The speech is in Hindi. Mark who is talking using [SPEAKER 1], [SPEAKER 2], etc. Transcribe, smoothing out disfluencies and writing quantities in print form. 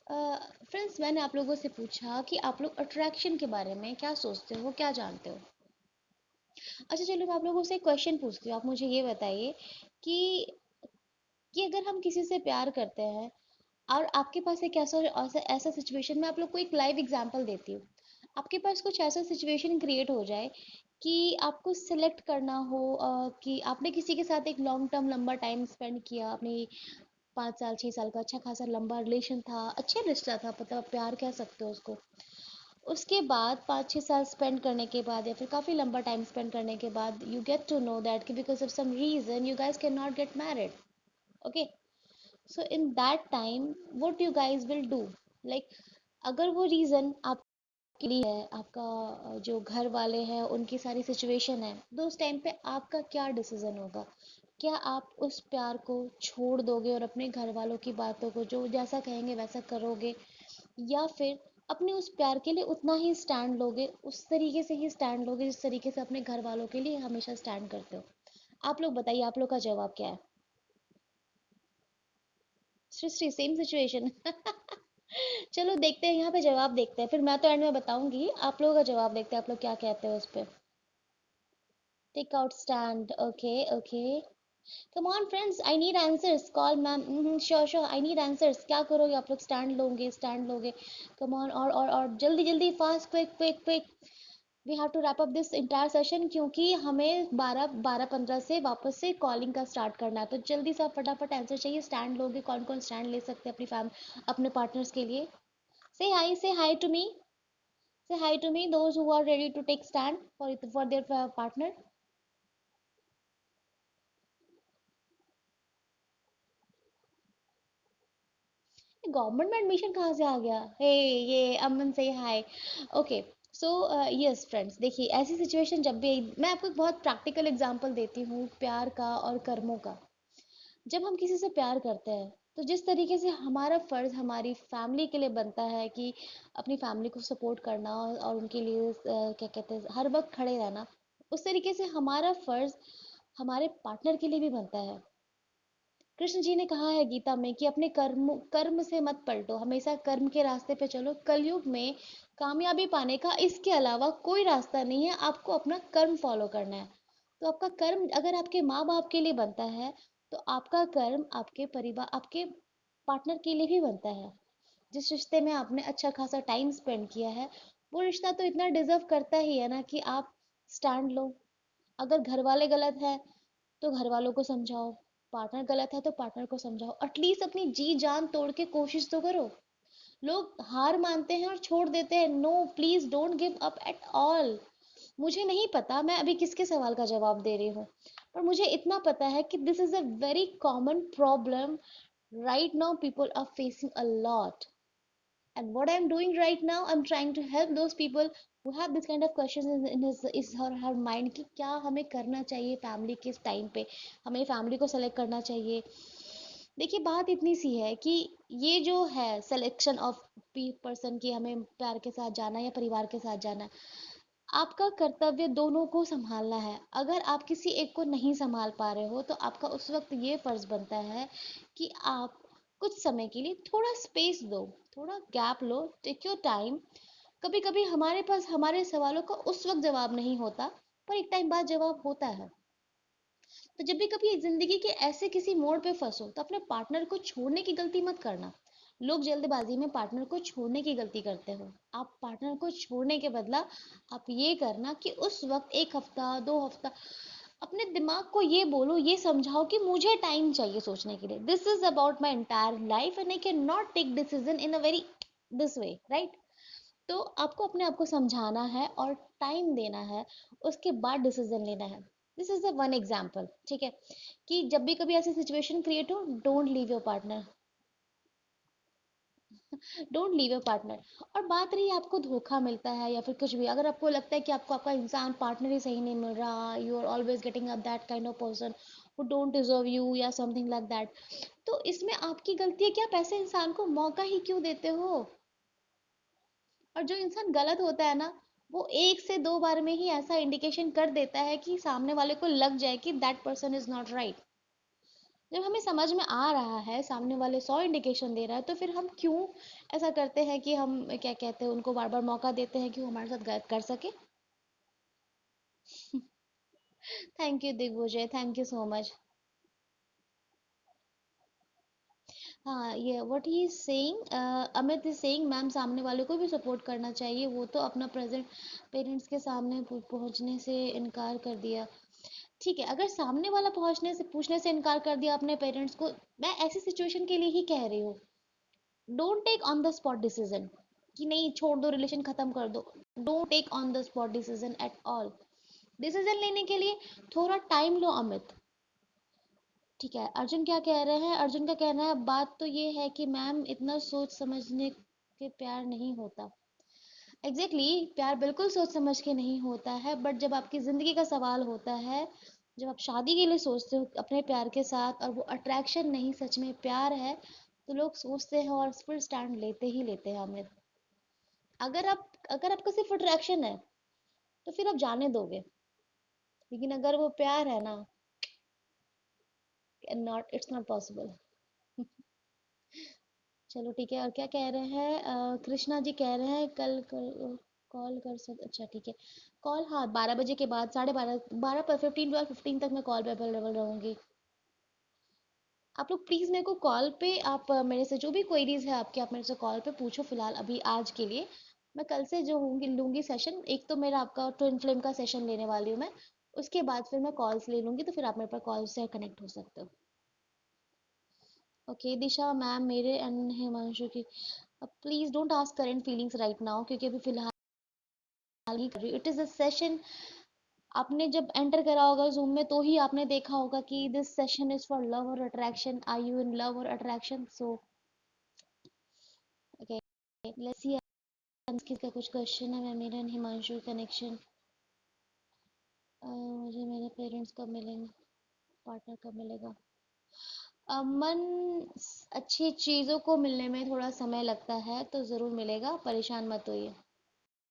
[SPEAKER 1] फ्रेंड्स, मैंने आप लोगों से पूछा कि आप लोग अट्रैक्शन के बारे में क्या सोचते हो, क्या जानते हो। अच्छा चलो, मैं आप लोगों से एक क्वेश्चन पूछती हूँ। आप मुझे ये बताइए कि अगर हम किसी से प्यार करते हैं और आपके पास एक ऐसा ऐसा ऐसा सिचुएशन, मैं आप लोग को एक लाइव एग्जांपल देती हूँ। आपके पास कुछ ऐसा सिचुएशन क्रिएट हो जाए कि आपको सिलेक्ट करना हो, कि आपने किसी के साथ एक लॉन्ग टर्म लंबा टाइम स्पेंड किया, अपनी 5 साल 6 साल का अच्छा खासा लंबा रिलेशन था, अच्छा रिश्ता था, मतलब आप प्यार कह सकते हो उसको। उसके बाद 5 6 साल स्पेंड करने के बाद या फिर काफ़ी लंबा टाइम स्पेंड करने के बाद you get to know that कि because of some reason you guys can not get married. Okay, so in that time what you guys will do, like अगर वो रीज़न आपके लिए है, आपका जो घर वाले हैं उनकी सारी सिचुएशन है, तो उस टाइम पे आपका क्या डिसीजन होगा। क्या आप उस प्यार को छोड़ दोगे और अपने घर वालों की बातों को जो जैसा कहेंगे वैसा करोगे, या फिर अपने उस प्यार के लिए उतना ही स्टैंड लोगे, उस तरीके से ही स्टैंड लोगे जिस तरीके से अपने घर वालों के लिए हमेशा स्टैंड करते हो। आप लोग बताइए, आप लोग का जवाब क्या है। सृष्टि, सेम सिचुएशन। चलो देखते हैं, यहाँ पे जवाब देखते हैं, फिर मैं तो एंड में बताऊंगी, आप लोगों का जवाब देखते हैं, आप लोग क्या कहते हो उस पे। Take out stand, okay okay. Come on friends, I need answers, call ma'am, sure sure, I need answers. क्या करोगे आप लोग, स्टैंड लोगे, स्टैंड लोगे? कम ऑन, और जल्दी जल्दी, fast, quick quick quick. We have to wrap up this entire session, क्योंकि हमें 12:15 से वापस से कॉलिंग का स्टार्ट करना है, तो जल्दी से आप फटाफट आंसर चाहिए। स्टैंड लोगे, कौन कौन स्टैंड ले सकते हैं अपनी फैम अपने पार्टनर्स के लिए? से hi to me, say hi to me those who are ready to take stand for their partner. Government में एडमिशन कहाँ से आ गया? हे, ये अमन से hi. Okay, so yes friends, देखिए ऐसी सिचुएशन जब भी मैं आपको एक बहुत प्रैक्टिकल एग्जांपल देती हूँ प्यार का और कर्मों का। जब हम किसी से प्यार करते हैं, तो जिस तरीके से हमारा फर्ज हमारी फैमिली के लिए बनता है कि अपनी फैमिली को सपोर्ट करना और उनके लिए क्या कहते हैं, हर वक्त खड़े रहना, उस तरीके से हमारा फर्ज हमारे पार्टनर के लिए भी बनता है। कृष्ण जी ने कहा है गीता में कि अपने कर्म कर्म से मत पलटो, हमेशा कर्म के रास्ते पे चलो। कलयुग में कामयाबी पाने का इसके अलावा कोई रास्ता नहीं है, आपको अपना कर्म फॉलो करना है। तो आपका कर्म अगर आपके माँ बाप के लिए बनता है, तो आपका कर्म आपके परिवार, आपके पार्टनर के लिए भी बनता है। जिस रिश्ते में आपने अच्छा खासा टाइम स्पेंड किया है, वो रिश्ता तो इतना डिजर्व करता ही है ना कि आप स्टैंड लो। अगर घर वाले गलत है तो घर वालों को समझाओ, पार्टनर गलत है तो पार्टनर को समझाओ, एटलीस्ट अपनी जी जान तोड़ के कोशिश तो करो। लोग हार मानते हैं और छोड़ देते हैं। No, please don't give up at all. मुझे नहीं पता मैं अभी किसके सवाल का जवाब दे रही हूँ, पर मुझे इतना पता है कि this is a very common problem right now, people are facing a lot. And what I'm doing right now, I'm trying to help those people who have this kind of questions in his or her mind कि क्या हमें करना चाहिए फैमिली के टाइम पे, हमें फैमिली को सेलेक्ट करना चाहिए। देखिए बात इतनी सी है कि ये जो है सिलेक्शन ऑफ पर्सन की, हमें प्यार के साथ जाना या परिवार के साथ जाना, आपका कर्तव्य दोनों को संभालना है। अगर आप किसी एक को नहीं संभाल पा रहे हो, तो आपका उस वक्त ये फर्ज बनता है कि आप कुछ समय के लिए थोड़ा स्पेस दो, थोड़ा गैप लो, टेक योर टाइम। कभी कभी हमारे पास हमारे सवालों का उस वक्त जवाब नहीं होता, पर एक टाइम बाद जवाब होता है। तो जब भी कभी जिंदगी के ऐसे किसी मोड़ पे फंसो, तो अपने पार्टनर को छोड़ने की गलती मत करना। लोग जल्दबाजी में पार्टनर को छोड़ने की गलती करते हो। आप पार्टनर को छोड़ने के बदला आप ये करना कि उस वक्त 1 हफ्ता 2 हफ्ता अपने दिमाग को ये बोलो, ये समझाओ कि मुझे टाइम चाहिए सोचने के लिए। This is about my entire life and I can not take decision in a very this way, right? तो आपको अपने आप को समझाना है और टाइम देना है, उसके बाद डिसीजन लेना है। This is the one example, ठीक है? कि जब भी कभी ऐसी सिचुएशन क्रिएट हो, don't leave your partner, don't leave your partner. और बात रही आपको धोखा मिलता है या फिर कुछ भी, अगर आपको लगता है कि आपको आपका इंसान पार्टनर ही सही नहीं मिल रहा, you are always getting a that kind of person who don't deserve you या समथिंग लाइक दैट, तो इसमें आपकी गलती है कि आप ऐसे इंसान को मौका ही क्यों देते हो। और जो इंसान गलत होता है ना, वो 1 से 2 बार में ही ऐसा इंडिकेशन कर देता है कि सामने वाले को लग जाए कि that person is not right. जब हमें समझ में आ रहा है, सामने वाले 100 इंडिकेशन दे रहा है, तो फिर हम क्यों ऐसा करते हैं कि हम क्या कहते हैं, उनको बार बार मौका देते हैं कि वो हमारे साथ गलत कर सके। Thank you Digvijay, thank you so much. हाँ, ये what he is saying, Amit is saying ma'am सामने वाले को भी सपोर्ट करना चाहिए, वो तो अपना प्रेजेंट पेरेंट्स के सामने पहुंचने से इनकार कर दिया। ठीक है, अगर सामने वाला पहुंचने से पूछने से इनकार कर दिया अपने पेरेंट्स को, मैं ऐसी सिचुएशन के लिए ही कह रही हूँ, don't take on the spot decision कि नहीं छोड़ दो, रिलेशन खत्म कर दो। Don't take on the spot decision at all. Decision लेने के लिए थोड़ा टाइम लो अमित। ठीक है, अर्जुन क्या कह रहे हैं, अर्जुन का कहना है बात तो ये है कि मैम इतना सोच समझने के प्यार नहीं होता। एग्जैक्टली exactly, प्यार बिल्कुल सोच समझ के नहीं होता है, बट जब आपकी जिंदगी का सवाल होता है, जब आप शादी के लिए सोचते हो अपने प्यार के साथ और वो अट्रैक्शन नहीं सच में प्यार है, तो लोग सोचते हैं और फिर स्टैंड लेते ही लेते हैं हमें। अगर आपका सिर्फ अट्रैक्शन है तो फिर आप जाने दोगे, लेकिन अगर वो प्यार है ना, नॉट इट्स नॉट पॉसिबल। चलो ठीक है, और क्या कह रहे हैं, कृष्णा जी कह रहे हैं कल कल कॉल कर सकते, अच्छा ठीक है। कॉल, हाँ 12 बजे के बाद, 12:30, 12 पर 15 तक मैं कॉल पे अवेलेबल रहूंगी। आप लोग प्लीज़ मेरे को कॉल पे, आप मेरे से जो भी क्वेरीज है आपके, आप मेरे से कॉल पे पूछो फिलहाल अभी आज के लिए। मैं कल से जो होंगी लूंगी सेशन, एक तो मेरा आपका ट्विन फ्लेम का सेशन लेने वाली हूँ मैं, उसके बाद फिर मैं कॉल्स ले लूंगी, तो फिर आप मेरे पर कॉल से कनेक्ट हो सकते हो। ओके दिशा मैम, मेरे एंड हिमांशु की, please don't ask current feelings right now, क्योंकि अभी फिलहाल ही कर रही हूँ, इट इज अ सेशन। आपने जब एंटर करा होगा जूम में तो ही आपने देखा होगा कि this session is for love और attraction, are you in love और attraction, so okay let's see. किसका कुछ क्वेश्चन है, मैं मेरा एंड हिमांशु कनेक्शन, मुझे मेरे पेरेंट्स कब मिलेंगे, पार्टनर कब मिलेगा। मन, अच्छी चीज़ों को मिलने में थोड़ा समय लगता है, तो ज़रूर मिलेगा, परेशान मत होइए।